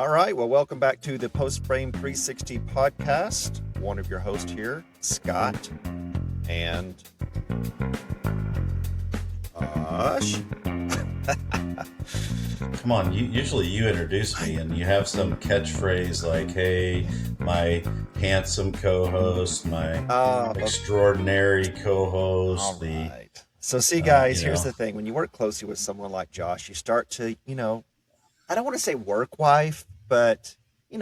All right. Well, welcome back to the Post Frame 360 podcast. One of your hosts here, Scott, and Josh. Come on, usually you introduce me and you have some catchphrase like, hey, my handsome co-host, my extraordinary co-host. All right. So see, guys, here's the thing. When you work closely with someone like Josh, you start to, I don't want to say work wife, but, you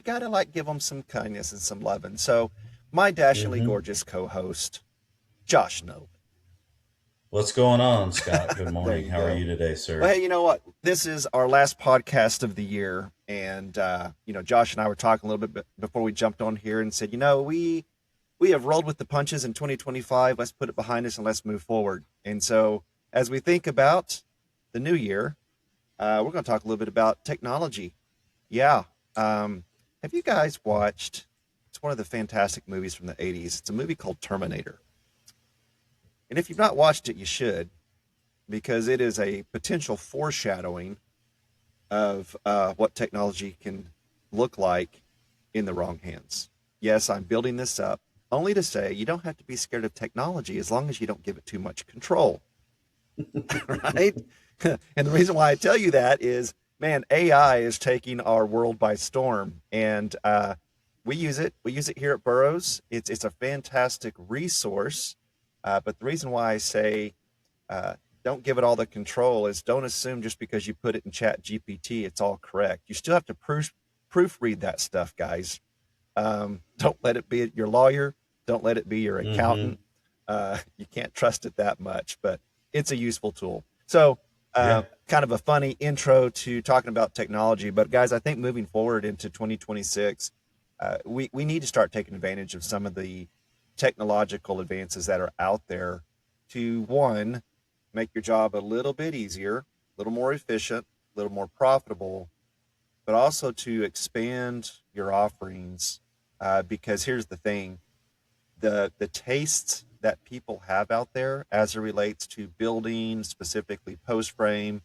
got to give them some kindness and some loving. So my dashingly gorgeous co-host, Josh Noble. What's going on, Scott? Good morning. How are you today, sir? Well, hey, you know what? This is our last podcast of the year. And, Josh and I were talking a little bit before we jumped on here and said, we have rolled with the punches in 2025. Let's put it behind us and let's move forward. And so as we think about the new year, we're going to talk a little bit about technology. Yeah. Have you guys watched, it's one of the fantastic movies from the 80s. It's a movie called Terminator. And if you've not watched it, you should, because it is a potential foreshadowing of what technology can look like in the wrong hands. Yes, I'm building this up only to say you don't have to be scared of technology as long as you don't give it too much control. Right? And the reason why I tell you that is, man, AI is taking our world by storm. And we use it. We use it here at Burroughs. It's a fantastic resource. But the reason why I say don't give it all the control is don't assume just because you put it in Chat GPT, it's all correct. You still have to proofread that stuff, guys. Don't let it be your lawyer. Don't let it be your accountant. You can't trust it that much, but it's a useful tool. So kind of a funny intro to talking about technology. But guys, I think moving forward into 2026, we need to start taking advantage of some of the technological advances that are out there to, one, make your job a little bit easier, a little more efficient, a little more profitable, but also to expand your offerings. Because here's the thing, the tastes that people have out there as it relates to building, specifically post frame,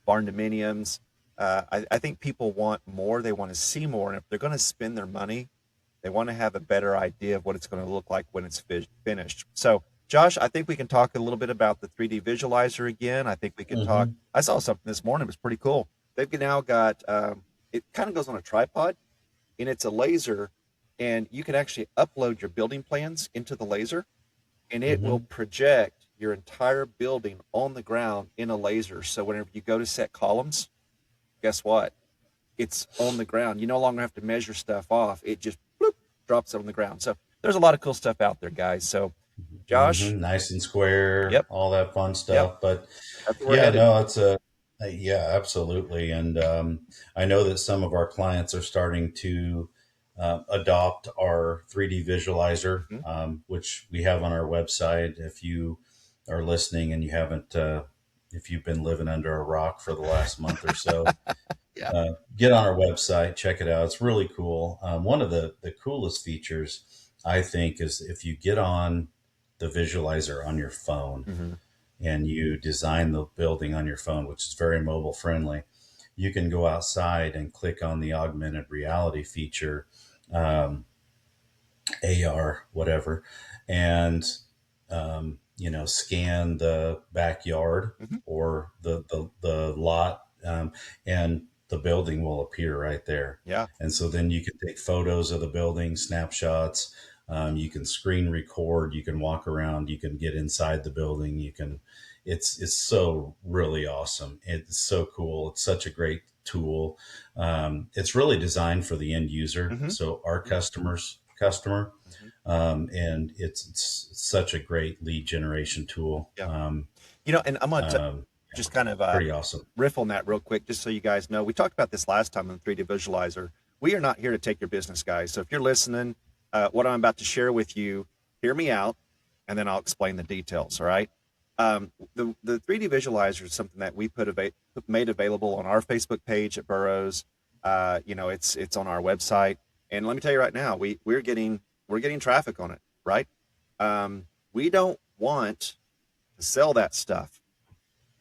barn dominiums, I think people want more. They want to see more. And if they're going to spend their money, they want to have a better idea of what it's going to look like when it's finished. So, Josh, I think we can talk a little bit about the 3D visualizer again. I think we can talk. I saw something this morning. It was pretty cool. They've now got, it kind of goes on a tripod, and it's a laser, and you can actually upload your building plans into the laser, and it will project your entire building on the ground in a laser. So whenever you go to set columns, guess what? It's on the ground. You no longer have to measure stuff off. It just drops it on the ground. So there's a lot of cool stuff out there, guys. So Josh, nice and square, all that fun stuff. But absolutely. And I know that some of our clients are starting to adopt our 3D visualizer, which we have on our website. If you are listening and you haven't, if you've been living under a rock for the last month or so, get on our website, check it out. It's really cool. One of the coolest features, I think, is if you get on the visualizer on your phone and you design the building on your phone, which is very mobile friendly, you can go outside and click on the augmented reality feature, AR, whatever, and scan the backyard or the lot, and the building will appear right there. Yeah. And so then you can take photos of the building, snapshots. You can screen record. You can walk around. You can get inside the building. It's so really awesome. It's so cool. It's such a great tool. It's really designed for the end user. So our customer, and it's such a great lead generation tool. Yeah. And I'm going to just kind of pretty awesome. Riff on that real quick, just so you guys know. We talked about this last time on the 3D visualizer. We are not here to take your business, guys. So if you're listening, what I'm about to share with you, hear me out, and then I'll explain the details. All right. The 3D visualizer is something that we made available on our Facebook page at Burroughs. It's on our website, and let me tell you right now, we're getting traffic on it. Right. We don't want to sell that stuff.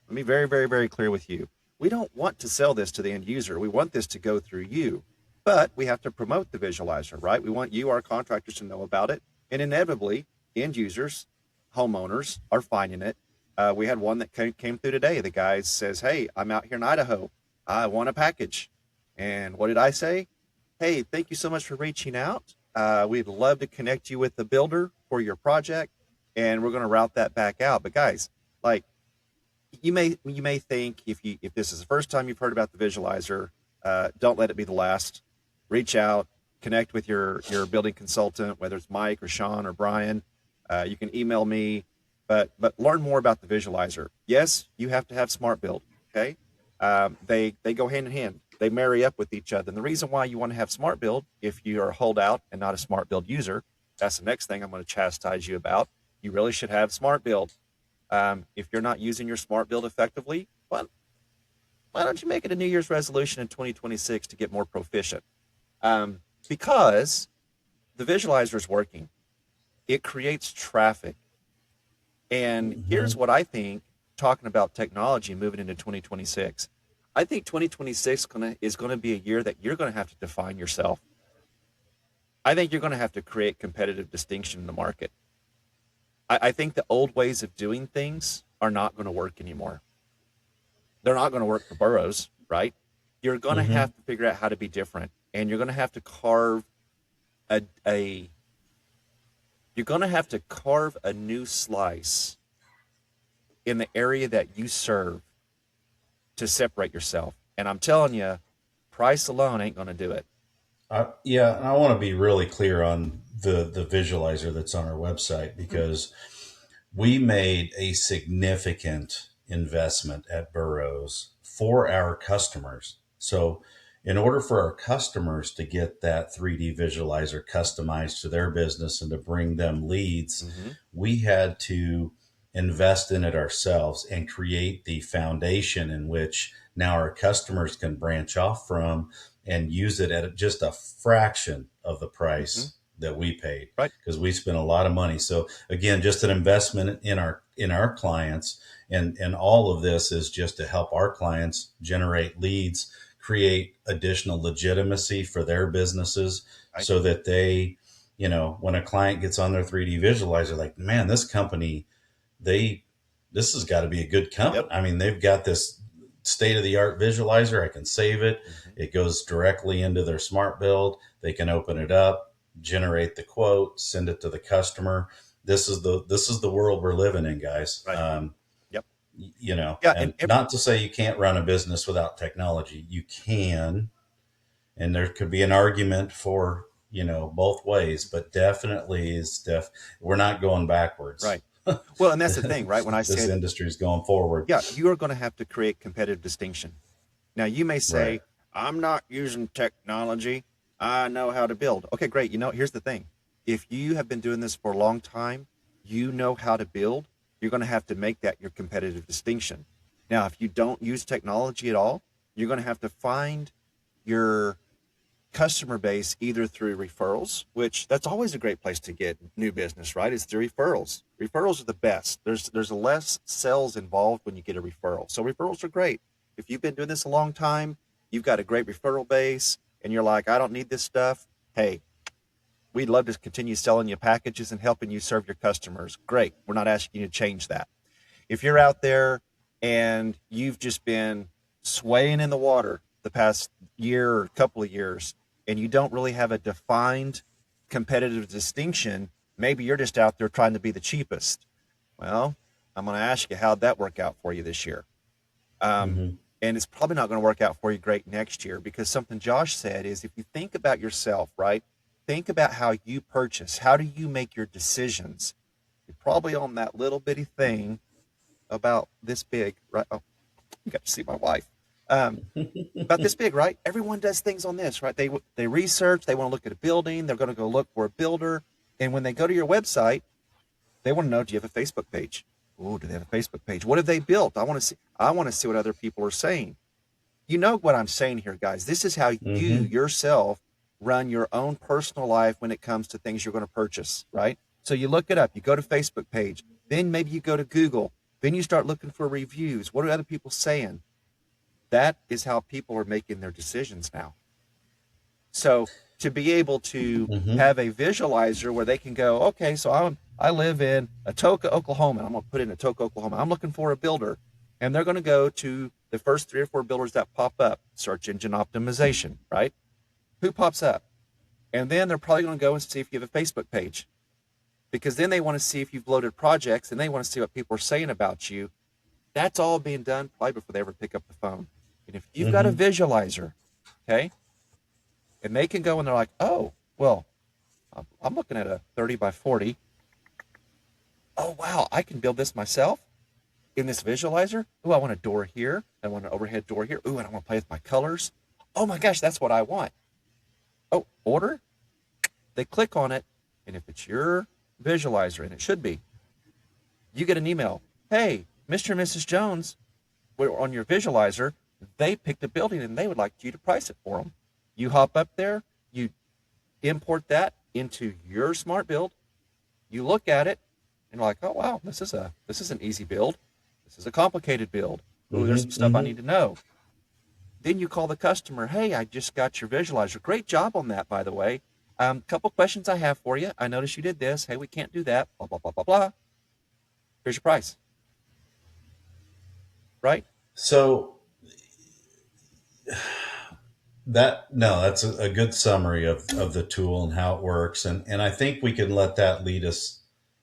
Let me be very, very, very clear with you. we don't want to sell this to the end user. We want this to go through you, but we have to promote the visualizer, right? We want you, our contractors, to know about it. And inevitably, end users, homeowners are finding it. We had one that came through today. The guy says, "Hey, I'm out here in Idaho. I want a package." And what did I say? "Hey, thank you so much for reaching out. We'd love to connect you with the builder for your project, and we're going to route that back out." But guys, like, you may think, if this is the first time you've heard about the visualizer, don't let it be the last. Reach out, connect with your building consultant, whether it's Mike or Sean or Brian. You can email me, but learn more about the visualizer. Yes, you have to have smart build. Okay, they go hand in hand. They marry up with each other. And the reason why you want to have smart build, if you are a holdout and not a smart build user, that's the next thing I'm going to chastise you about. You really should have smart build. If you're not using your smart build effectively, well, why don't you make it a New Year's resolution in 2026 to get more proficient? Because the visualizer is working. It creates traffic. And here's what I think, talking about technology moving into 2026. I think 2026 is going to be a year that you're going to have to define yourself. I think you're going to have to create competitive distinction in the market. I think the old ways of doing things are not going to work anymore. They're not going to work for boroughs, right? You're going to have to figure out how to be different, and you're going to have to carve you're going to have to carve a new slice in the area that you serve to separate yourself. And I'm telling you, price alone ain't going to do it. Yeah, and I want to be really clear on the visualizer that's on our website, because we made a significant investment at Burroughs for our customers. So in order for our customers to get that 3D visualizer customized to their business and to bring them leads, we had to invest in it ourselves and create the foundation in which now our customers can branch off from and use it at just a fraction of the price that we paid, Right. because we spent a lot of money. So again, just an investment in our clients, and all of this is just to help our clients generate leads, create additional legitimacy for their businesses, Right. so that they, when a client gets on their 3D visualizer, like, man, this company, this has got to be a good company. Yep. I mean, they've got this state of the art visualizer. I can save it. It goes directly into their smart build. They can open it up, generate the quote, send it to the customer. This is the world we're living in, guys. Right. Yep. Yeah. And not to say you can't run a business without technology. You can, and there could be an argument for, both ways, but definitely we're not going backwards. Right. Well, and that's the thing, right? When I This said, industry is going forward. yeah, you are going to have to create competitive distinction. Now, you may say, Right. I'm not using technology. I know how to build. Okay, great. Here's the thing. If you have been doing this for a long time, you know how to build. You're going to have to make that your competitive distinction. Now, if you don't use technology at all, you're going to have to find your customer base either through referrals, which that's always a great place to get new business, right? Is through referrals. Referrals are the best. There's less sales involved when you get a referral. So referrals are great. If you've been doing this a long time, you've got a great referral base, and you're like, I don't need this stuff. Hey, we'd love to continue selling you packages and helping you serve your customers. Great. We're not asking you to change that. If you're out there and you've just been swaying in the water the past year or couple of years, and you don't really have a defined competitive distinction, maybe you're just out there trying to be the cheapest. Well, I'm going to ask you, how'd that work out for you this year? And it's probably not going to work out for you great next year, because something Josh said is, if you think about yourself, right? Think about how you purchase. How do you make your decisions? You're probably on that little bitty thing about this big, right? Oh, you got to see my wife. About this big, right? Everyone does things on this, right? They research, they want to look at a building, they're going to go look for a builder, and when they go to your website, they want to know, do you have a Facebook page? Oh, do they have a Facebook page? What have they built? I want to see what other people are saying. You know what I'm saying here, guys. This is how you yourself run your own personal life when it comes to things you're going to purchase, right? So you look it up, you go to Facebook page, then maybe you go to Google, then you start looking for reviews. What are other people saying? That is how people are making their decisions now. So to be able to Mm-hmm. have a visualizer where they can go, okay, so I live in Atoka, Oklahoma. I'm going to put in Atoka, Oklahoma. I'm looking for a builder, and they're going to go to the first 3 or 4 builders that pop up. Search engine optimization, right? Who pops up? And then they're probably going to go and see if you have a Facebook page, because then they want to see if you've loaded projects and they want to see what people are saying about you. That's all being done probably before they ever pick up the phone. And if you've got a Mm-hmm. visualizer, okay, and they can go and they're like, oh, well, I'm looking at a 30 by 40. Oh, wow, I can build this myself in this visualizer. Oh, I want a door here. I want an overhead door here. Oh, and I want to play with my colors. Oh my gosh, that's what I want. Oh, order. They click on it. And if it's your visualizer, and it should be, you get an email. Hey, Mr. and Mrs. Jones, we're on your visualizer. They picked a building and they would like you to price it for them. You hop up there, you import that into your smart build. You look at it and you're like, oh wow, this is an easy build. This is a complicated build. Oh, there's some Mm-hmm. stuff I Mm-hmm. need to know. Then you call the customer. Hey, I just got your visualizer. Great job on that, by the way. Couple questions I have for you. I noticed you did this. Hey, we can't do that. Blah blah blah blah blah. Here's your price. Right? So that's a good summary of the tool and how it works. And I think we can let that lead us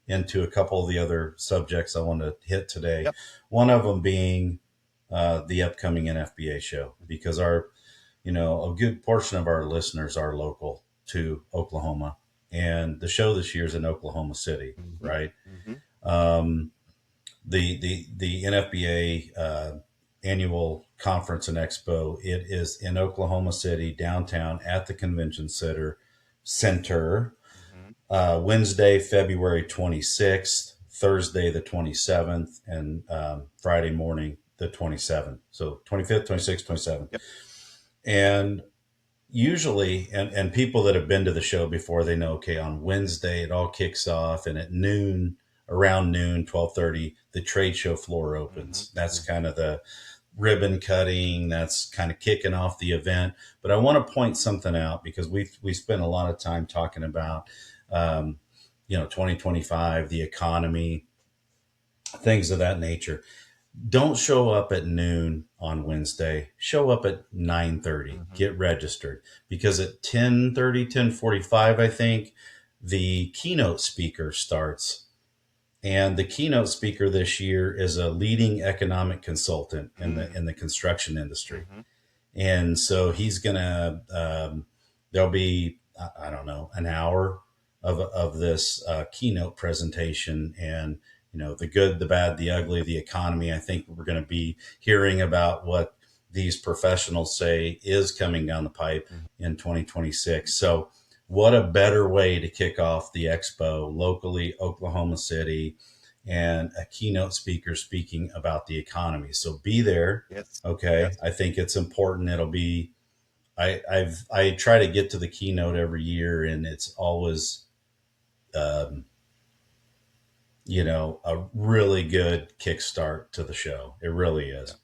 into a couple of the other subjects I want to hit today. Yep. One of them being the upcoming NFBA show, because a good portion of our listeners are local to Oklahoma, and the show this year is in Oklahoma City, Mm-hmm. right? Mm-hmm. Um, the NFBA annual conference and expo, it is in Oklahoma City downtown at the convention center, Mm-hmm. Wednesday, February 26th, Thursday, the 27th, and Friday morning, the 27th. So 25th, 26th, 27th. Yep. And usually, and people that have been to the show before, they know, okay, on Wednesday, it all kicks off, and at noon, around noon, 12:30, the trade show floor opens. Mm-hmm. That's kind of the ribbon cutting. That's kind of kicking off the event. But I want to point something out, because we spent a lot of time talking about, 2025, the economy, things of that nature. Don't show up at noon on Wednesday. Show up at 9:30. Mm-hmm. Get registered, because at 10:30, 10:45, I think, the keynote speaker starts. And the keynote speaker this year is a leading economic consultant in the construction industry. Mm-hmm. And so he's gonna there'll be, I don't know, an hour of this keynote presentation, and the good, the bad, the ugly, the economy. I think we're going to be hearing about what these professionals say is coming down the pipe in 2026. So what a better way to kick off the expo locally, Oklahoma City, and a keynote speaker speaking about the economy. So be there. Yes. Okay. Yes. I think it's important. It'll be, I try to get to the keynote every year, and it's always, a really good kickstart to the show. It really is.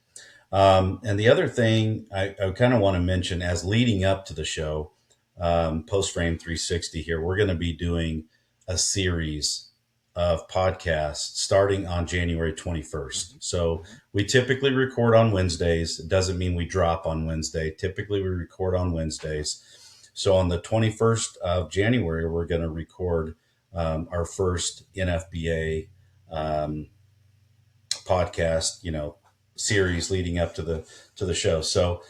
And the other thing I kind of want to mention, as leading up to the show, Post Frame 360 here, we're going to be doing a series of podcasts starting on January 21st. So we typically record on Wednesdays. It doesn't mean we drop on Wednesday. Typically we record on Wednesdays. So on the 21st of January, we're going to record our first NFBA podcast, series leading up to the show. So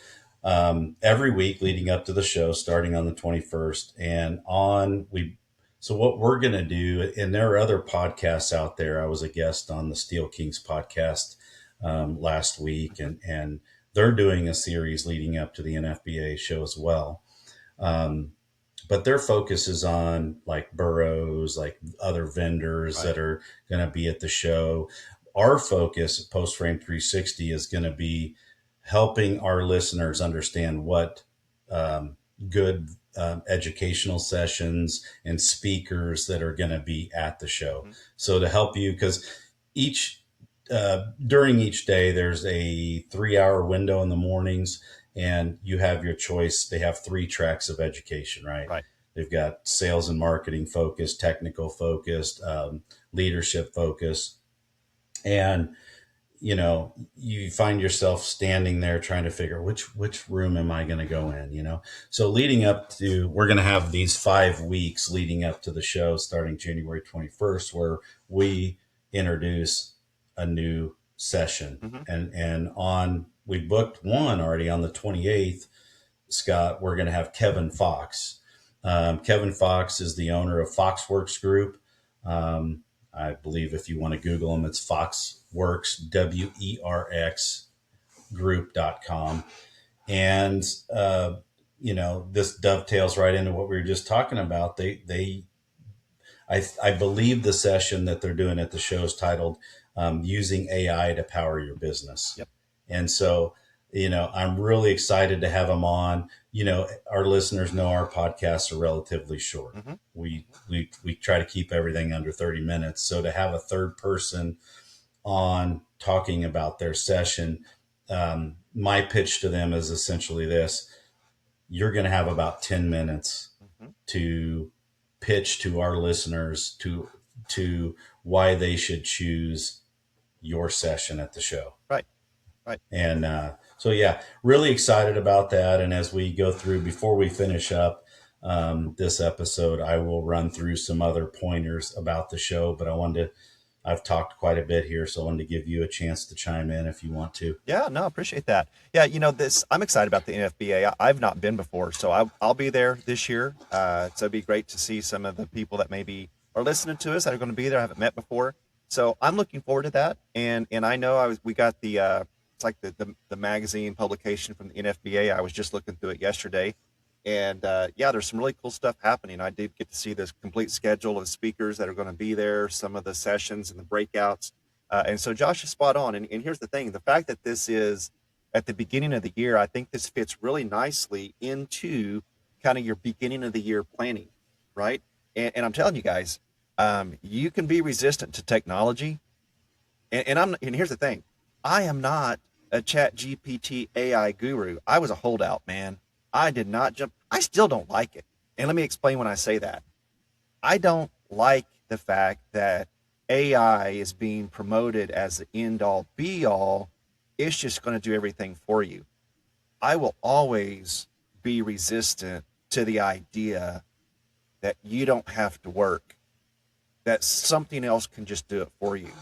every week leading up to the show, starting on the 21st, so what we're going to do, and there are other podcasts out there. I was a guest on the Steel Kings podcast last week, and they're doing a series leading up to the NFBA show as well. But their focus is on like Burroughs, like other vendors that are going to be at the show. Our focus at Post Frame 360 is going to be helping our listeners understand what good educational sessions and speakers that are going to be at the show. So to help you, because each during each day, there's a 3 hour window in the mornings, and you have your choice. They have three tracks of education, right? Right. They've got sales and marketing focused, technical focused, leadership focused. And you find yourself standing there trying to figure which room am I going to go in, so leading up to, we're going to have these 5 weeks leading up to the show starting January 21st, where we introduce a new session. Hmm. And we booked one already on the 28th. Scott, we're going to have Kevin Fox. Kevin Fox is the owner of Foxworks Group. I believe if you want to Google him, it's Foxworks, WERX group.com. And, this dovetails right into what we were just talking about. I believe the session that they're doing at the show is titled Using AI to Power Your Business. Yep. And so, I'm really excited to have them on. Our listeners know our podcasts are relatively short. Hmm. We try to keep everything under 30 minutes. So to have a third person on talking about their session, my pitch to them is essentially this: you're going to have about 10 minutes Hmm. to pitch to our listeners to why they should choose your session at the show. Right. Right. And so, yeah, really excited about that. And as we go through, before we finish up this episode, I will run through some other pointers about the show. But I've talked quite a bit here, so I wanted to give you a chance to chime in if you want to. Yeah, no, appreciate that. Yeah, I'm excited about the NFBA. I've not been before, so I'll be there this year. So it'd be great to see some of the people that maybe are listening to us that are going to be there I haven't met before. So I'm looking forward to that. And I know we got it's like the magazine publication from the NFBA. I was just looking through it yesterday, and yeah, there's some really cool stuff happening. I did get to see this complete schedule of speakers that are going to be there, some of the sessions and the breakouts. And so Josh is spot on. And here's the thing: the fact that this is at the beginning of the year, I think this fits really nicely into kind of your beginning of the year planning, right? And I'm telling you guys, you can be resistant to technology. And here's the thing: I am not a Chat GPT AI guru. I was a holdout, man. I did not jump. I still don't like it. And let me explain when I say that. I don't like the fact that AI is being promoted as the end all be all. It's just going to do everything for you. I will always be resistant to the idea that you don't have to work, that something else can just do it for you.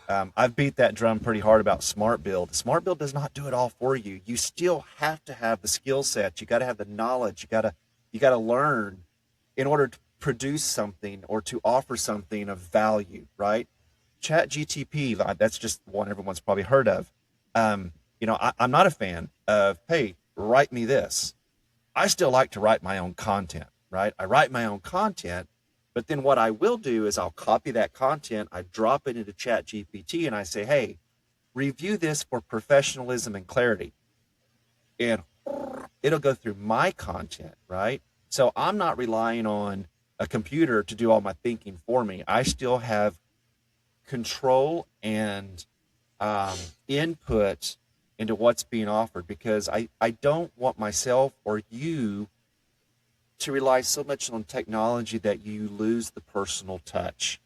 I've beat that drum pretty hard about Smart Build. Smart Build does not do it all for you. You still have to have the skill set. You got to have the knowledge. You got to learn in order to produce something or to offer something of value, right? Chat GTP, that's just one everyone's probably heard of. I'm not a fan of, hey, write me this. I still like to write my own content, right? I write my own content, but then what I will do is I'll copy that content, I drop it into Chat GPT, and I say, hey, review this for professionalism and clarity. And it'll go through my content, right? So I'm not relying on a computer to do all my thinking for me. I still have control and input into what's being offered, because I don't want myself or you to rely so much on technology that you lose the personal touch.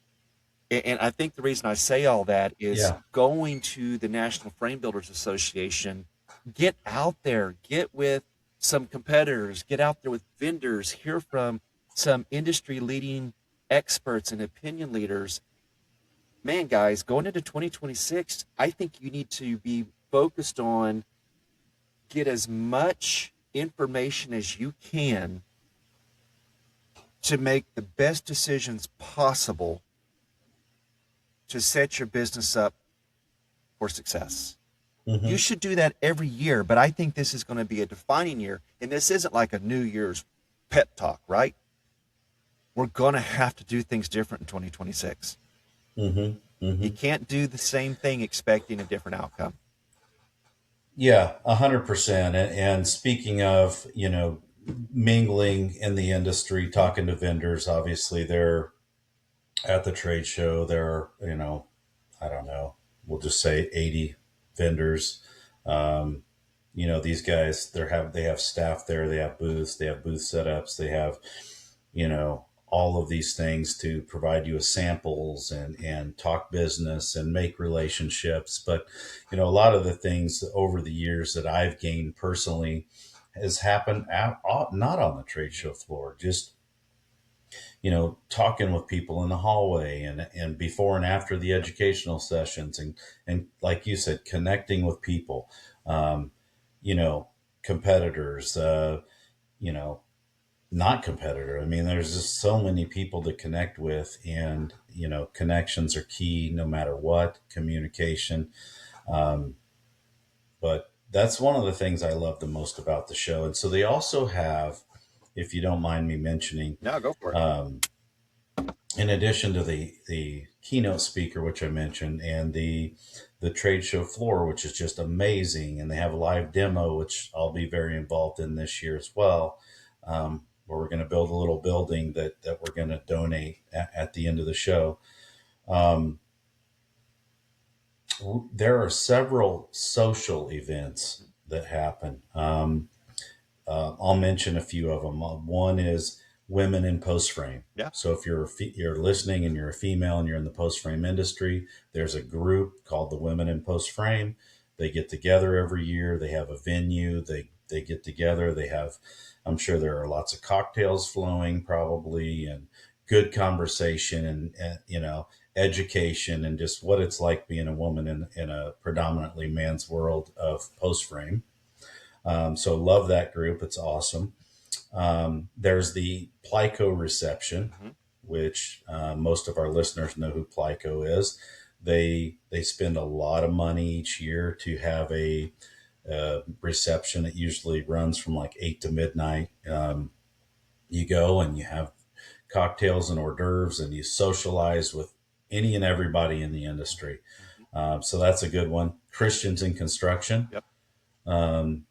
And I think the reason I say all that is Yeah. going to the National Frame Builders Association, get out there, get with some competitors, get out there with vendors, hear from some industry leading experts and opinion leaders. Man, guys, going into 2026, I think you need to be focused on get as much information as you can to make the best decisions possible to set your business up for success. You Mm-hmm. should do that every year, but I think this is going to be a defining year. And this isn't like a New Year's pep talk, right? We're going to have to do things different in 2026. Mm-hmm. You Mm-hmm. can't do the same thing expecting a different outcome. Yeah, 100%. And speaking of, mingling in the industry, talking to vendors, obviously they're at the trade show. They're, I don't know, we'll just say 80 vendors. Um, these guys they have staff there, they have booths, they have booth setups, they have, all of these things to provide you with samples and talk business and make relationships. But, a lot of the things over the years that I've gained personally has happened not on the trade show floor, just, talking with people in the hallway and before and after the educational sessions and like you said, connecting with people, um, you know, competitors, you know, not competitor. I mean, there's just so many people to connect with, and connections are key no matter what. Communication, um, but that's one of the things I love the most about the show. And so they also have, if you don't mind me mentioning, No, go for it. um, in addition to the keynote speaker, which I mentioned, and the trade show floor, which is just amazing, and they have a live demo, which I'll be very involved in this year as well, where we're going to build a little building that we're going to donate at the end of the show. Um, there are several social events that happen. I'll mention a few of them. One is women in post frame. Yeah. So if you're listening and you're a female and you're in the post frame industry, there's a group called the Women in Post Frame. They get together every year. They have a venue. They get together. They have, I'm sure there are lots of cocktails flowing probably, and good conversation and education and just what it's like being a woman in a predominantly man's world of post frame. So love that group. It's awesome. There's the Plyco reception, Mm-hmm. which most of our listeners know who Plyco is. They spend a lot of money each year to have a reception. It usually runs from like 8 to midnight. You go and you have cocktails and hors d'oeuvres, and you socialize with any and everybody in the industry. Mm-hmm. So that's a good one. Christians in construction. Yep. Um,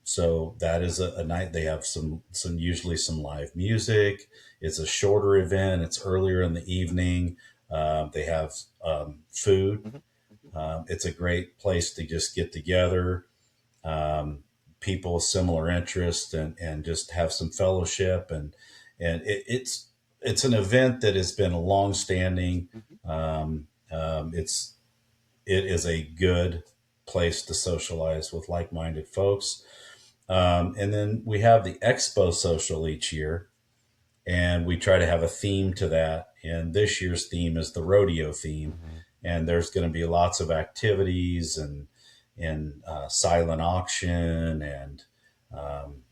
so that is a night. They have some usually some live music. It's a shorter event. It's earlier in the evening. They have food. Mm-hmm. Mm-hmm. It's a great place to just get together, people with similar interests, and just have some fellowship. And it's an event that has been a long standing. Mm-hmm. It is a good place to socialize with like-minded folks. And then we have the Expo Social each year, and we try to have a theme to that. And this year's theme is the rodeo theme, Mm-hmm. and there's going to be lots of activities and silent auction, and um,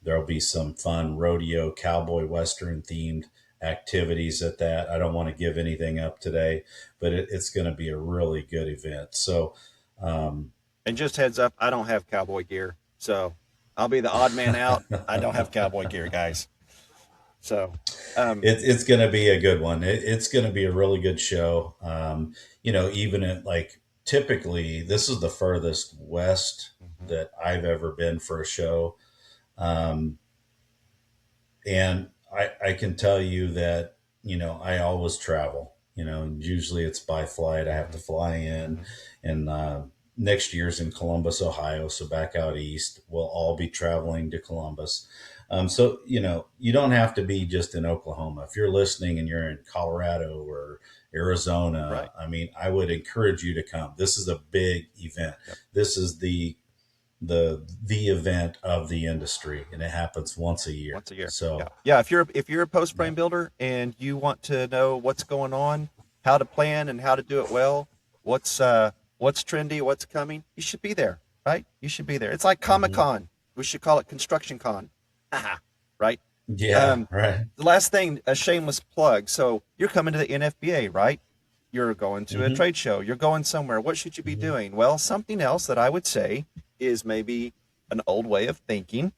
there'll be some fun rodeo, cowboy, western themed activities at that. I don't want to give anything up today, but it's going to be a really good event. So, um, And just heads up, I don't have cowboy gear, so I'll be the odd man out. I don't have cowboy gear, guys. So, it's going to be a good one. It's going to be a really good show. Even at like typically, this is the furthest west mhm. that I've ever been for a show. Um, and I can tell you that, I always travel, and usually it's by flight. I have to fly in, Mhm. and next year's in Columbus, Ohio. So back out east, we'll all be traveling to Columbus. So, you don't have to be just in Oklahoma. If you're listening and you're in Colorado or Arizona, Right. I mean, I would encourage you to come. This is a big event. Yep. This is the event of the industry, and it happens once a year. Once a year. Yeah. So, Yeah. If you're a post yeah. frame builder and you want to know what's going on, how to plan and how to do it well, what's trendy, what's coming, you should be there, right? You should be there. It's like Comic Hmm. Con. We should call it Construction Con. Aha, right? Yeah, Um, right. the last thing, a shameless plug. So you're coming to the NFBA, right? You're going to a Hmm. trade show. You're going somewhere. What should you be Hmm. doing? Well, something else that I would say is maybe an old way of thinking.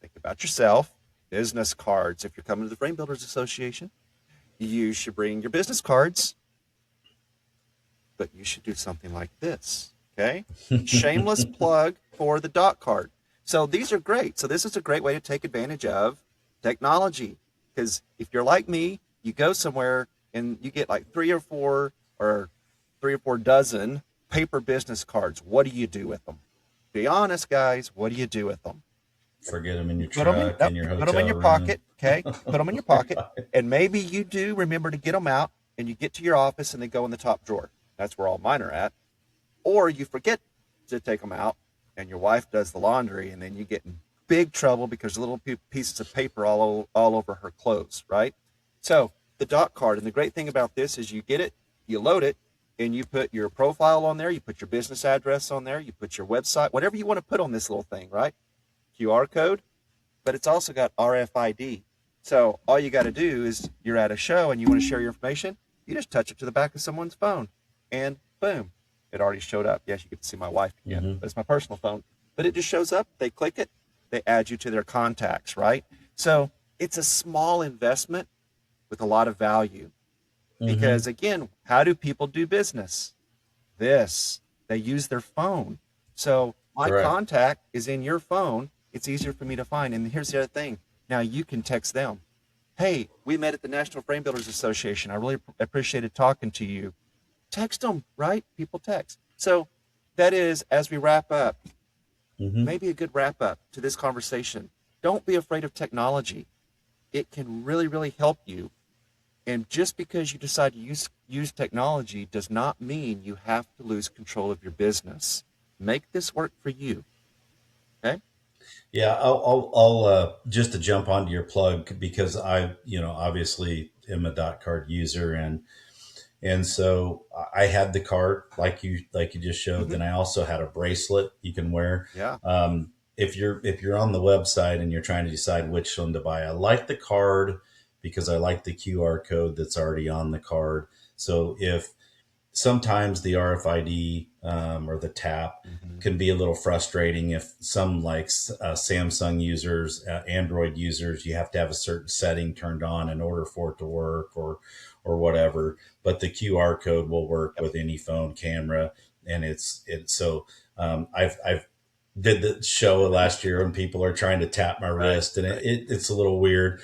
Think about yourself. Business cards. If you're coming to the Frame Builders Association, you should bring your business cards, but you should do something like this. Okay? Shameless plug for the dot card. So these are great. So this is a great way to take advantage of technology. Because if you're like me, you go somewhere and you get like three or four dozen paper business cards. What do you do with them? Be honest, guys. What do you do with them? Forget them in your Put them in, truck, nope, in your you hotel put them in your room. pocket. Okay. You put them in your pocket. Right. And maybe you do remember to get them out and you get to your office and they go in the top drawer. That's where all mine are at. Or you forget to take them out and your wife does the laundry and then you get in big trouble because little pieces of paper all over her clothes, right? So the doc card, and the great thing about this is you get it, you load it, and you put your profile on there, you put your business address on there, you put your website, whatever you want to put on this little thing, right? QR code, but it's also got RFID. So all you got to do is you're at a show and you want to share your information, you just touch it to the back of someone's phone and boom, it already showed up. Yes, you get to see my wife again, but it's my personal phone. But it just shows up, they click it, they add you to their contacts, right? So it's a small investment with a lot of value. Because again, how do people do business? They use their phone. So my contact is in your phone. It's easier for me to find. And here's the other thing. Now you can text them. Hey, we met at the National Frame Builders Association. I really appreciated talking to you. Text them, right? People text. So that is, as we wrap up, maybe a good wrap up to this conversation. Don't be afraid of technology. It can really, really help you. And just because you decide to use technology does not mean you have to lose control of your business. Make this work for you. Okay? Yeah, I'll just to jump onto your plug, because I, obviously am a dot card user, and so I had the card like you just showed. Then I also had a bracelet you can wear. Yeah. If you're on the website and you're trying to decide which one to buy, I like the card because I like the QR code that's already on the card. So if sometimes the RFID or the tap can be a little frustrating, if some like Samsung users, Android users, you have to have a certain setting turned on in order for it to work or whatever. But the QR code will work with any phone camera, and it's so I've did the show last year and people are trying to tap my wrist, and it's a little weird.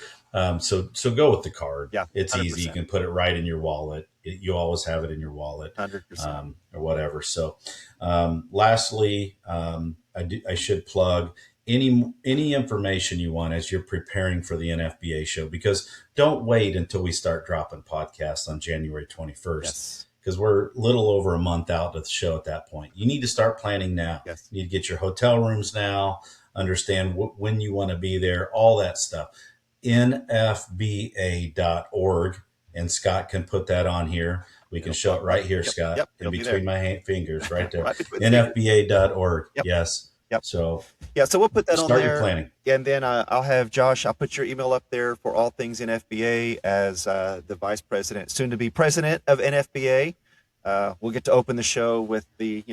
So go with the card. Yeah, it's 100%. easy. You can put it right in your wallet. You always have it in your wallet, 100%. or whatever. So, lastly, I should plug any information you want as you're preparing for the NFBA show, because don't wait until we start dropping podcasts on January 21st. Yes. Because we're a little over a month out of the show at that point. You need to start planning now. Yes. You need to get your hotel rooms now, understand when you want to be there, all that stuff. NFBA.org, and Scott can put that on here. We can show it right here, Scott, in between my fingers, right there. NFBA.org. Yep. Yes. Yep. So we'll put that on there. Start your planning. And then I'll have Josh, I'll put your email up there for all things NFBA as the vice president, soon to be president of NFBA. We'll get to open the show with the,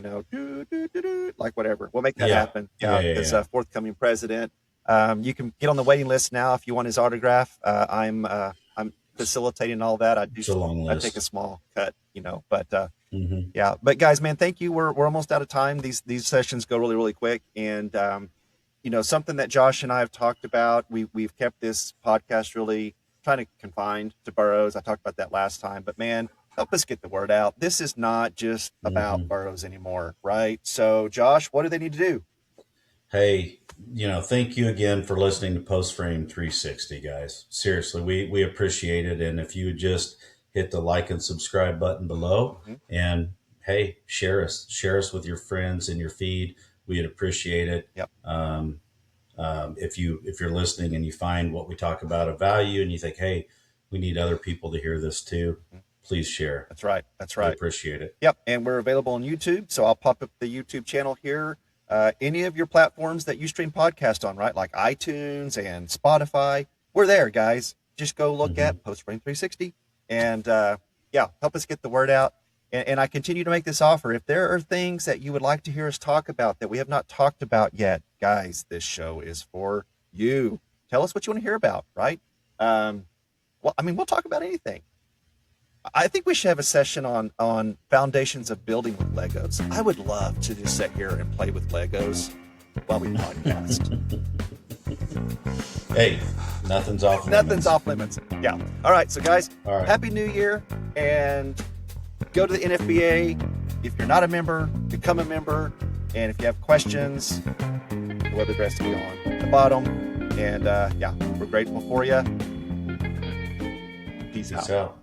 like whatever. We'll make that happen. As a forthcoming president. You can get on the waiting list now if you want his autograph. I'm facilitating all that. I take a small cut, but yeah. But guys, man, thank you. We're almost out of time. These sessions go really, really quick. And something that Josh and I have talked about, we've kept this podcast really kind of confined to boroughs. I talked about that last time, but man, help us get the word out. This is not just about boroughs anymore, right? So Josh, what do they need to do? Hey, thank you again for listening to Post Frame 360, guys. Seriously, we appreciate it. And if you would just hit the like and subscribe button below, and hey, share us with your friends in your feed. We'd appreciate it. Yep. If you're listening and you find what we talk about of value and you think, hey, we need other people to hear this too, please share. That's right. We appreciate it. Yep. And we're available on YouTube. So I'll pop up the YouTube channel here. Any of your platforms that you stream podcast on, right? Like iTunes and Spotify. We're there, guys. Just go look at Post Frame 360 and help us get the word out. And I continue to make this offer. If there are things that you would like to hear us talk about that we have not talked about yet, guys, this show is for you. Tell us what you want to hear about, right? We'll talk about anything. I think we should have a session on foundations of building with Legos. I would love to just sit here and play with Legos while we podcast. Hey, nothing's off limits. Nothing's off limits. Yeah. All right. So guys, Happy New Year, and go to the NFBA, if you're not a member, become a member. And if you have questions, the web address will be on the bottom. And yeah, we're grateful for you. Peace Peace out. out.